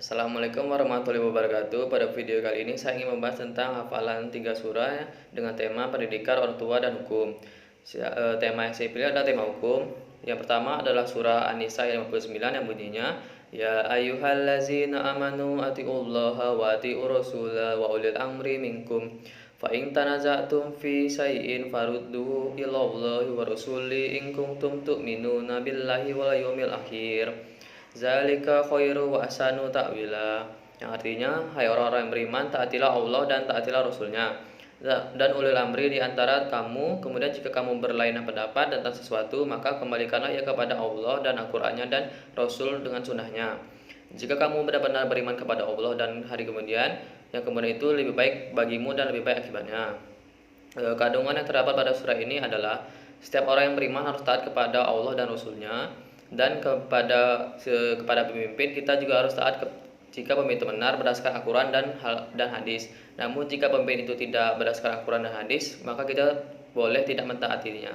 Assalamualaikum warahmatullahi wabarakatuh. Pada video kali ini saya ingin membahas tentang hafalan 3 surah dengan tema pendidikan orang tua dan hukum. Tema yang saya pilih adalah tema hukum. Yang pertama adalah surah An-Nisa ayat 59 yang bunyinya, Ya ayyuhallazina amanu atiullaha wa atiur rasula wa ulil amri minkum. Fa in tanaza'tum fi syai'in farudduhu ilallahi wa rasuli in kuntum tu'minuna billahi wal yawmil akhir. Zalika khairu wa ahsanu ta'wila. Yang artinya, hai orang-orang yang beriman, taatilah Allah dan taatilah Rasulnya. Dan ulil amri di antara kamu, kemudian jika kamu berlainan pendapat tentang sesuatu, maka kembalikanlah ia kepada Allah dan Al-Qur'annya dan Rasul dengan sunnahnya. Jika kamu benar-benar beriman kepada Allah dan hari kemudian, yang kemudian itu lebih baik bagimu dan lebih baik akibatnya. Kandungan yang terdapat pada surah ini adalah setiap orang yang beriman harus taat kepada Allah dan Rasulnya, dan kepada pemimpin kita juga harus taat jika pemimpin itu benar berdasarkan Al-Quran dan hadis. Namun jika pemimpin itu tidak berdasarkan Al-Quran dan hadis, maka kita boleh tidak mentaatinya.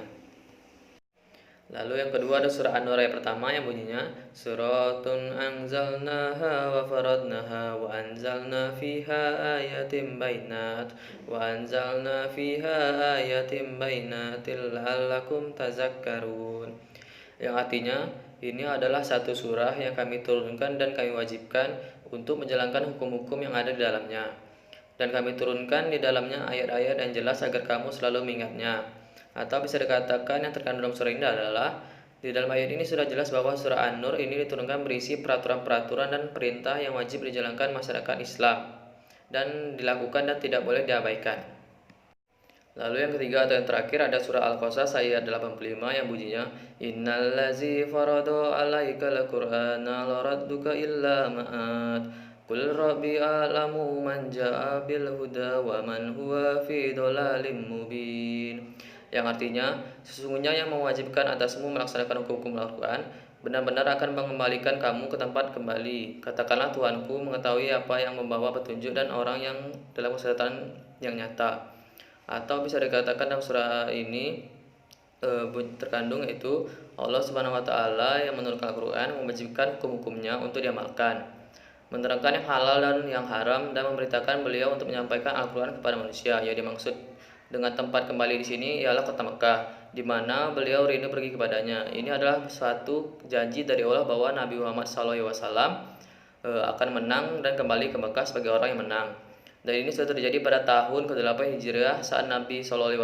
Lalu yang kedua ada surah An-Nur ayat pertama yang bunyinya, Suratun anzalnaha wa faradnaha wa anzalna fiha ayatim bainat wa anzalna fiha ayatim bainatil la'allakum tazakkarun. Yang artinya, ini adalah satu surah yang kami turunkan dan kami wajibkan untuk menjalankan hukum-hukum yang ada di dalamnya. Dan kami turunkan di dalamnya ayat-ayat yang jelas agar kamu selalu mengingatnya. Atau bisa dikatakan yang terkandung dalam surah ini adalah, di dalam ayat ini sudah jelas bahwa surah An-Nur ini diturunkan berisi peraturan-peraturan dan perintah yang wajib dijalankan masyarakat Islam dan dilakukan dan tidak boleh diabaikan. Lalu yang ketiga atau yang terakhir ada surah Al-Qasas ayat 85 yang bunyinya, Innallazi farada alaikal qur'ana laradduka illa ma'at Qul rabbi a'lamu man ja'a bil huda wa man huwa fi dhalalim mubin. Yang artinya, sesungguhnya yang mewajibkan atasmu melaksanakan hukum-hukum Al-Quran benar-benar akan mengembalikan kamu ke tempat kembali. Katakanlah Tuhanku mengetahui apa yang membawa petunjuk dan orang yang dalam kesesatan yang nyata. Atau bisa dikatakan dalam surah ini terkandung yaitu Allah Subhanahu wa taala yang menurunkan Al-Qur'an mewajibkan hukum-hukumnya untuk diamalkan, menerangkan yang halal dan yang haram, dan memberitakan beliau untuk menyampaikan Al-Qur'an kepada manusia. Yang dimaksud dengan tempat kembali di sini ialah kota Mekah, di mana beliau rindu pergi kepadanya. Ini adalah suatu janji dari Allah bahwa Nabi Muhammad SAW akan menang dan kembali ke Mekah sebagai orang yang menang. Dan ini sudah terjadi pada tahun ke-8 Hijriah saat Nabi SAW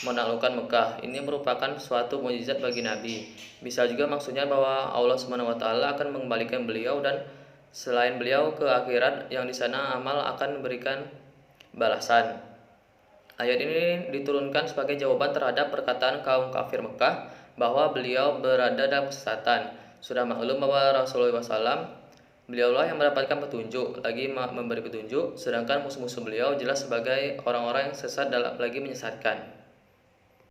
menaklukkan Mekah. Ini merupakan suatu mukjizat bagi Nabi. Bisa juga maksudnya bahwa Allah Subhanahu wa taala akan mengembalikan beliau dan selain beliau ke akhirat, yang di sana amal akan memberikan balasan. Ayat ini diturunkan sebagai jawaban terhadap perkataan kaum kafir Mekah bahwa beliau berada dalam kesesatan. Sudah maklum bahwa Rasulullah SAW beliaulah yang mendapatkan petunjuk, lagi memberi petunjuk, sedangkan musuh-musuh beliau jelas sebagai orang-orang yang sesat lagi menyesatkan.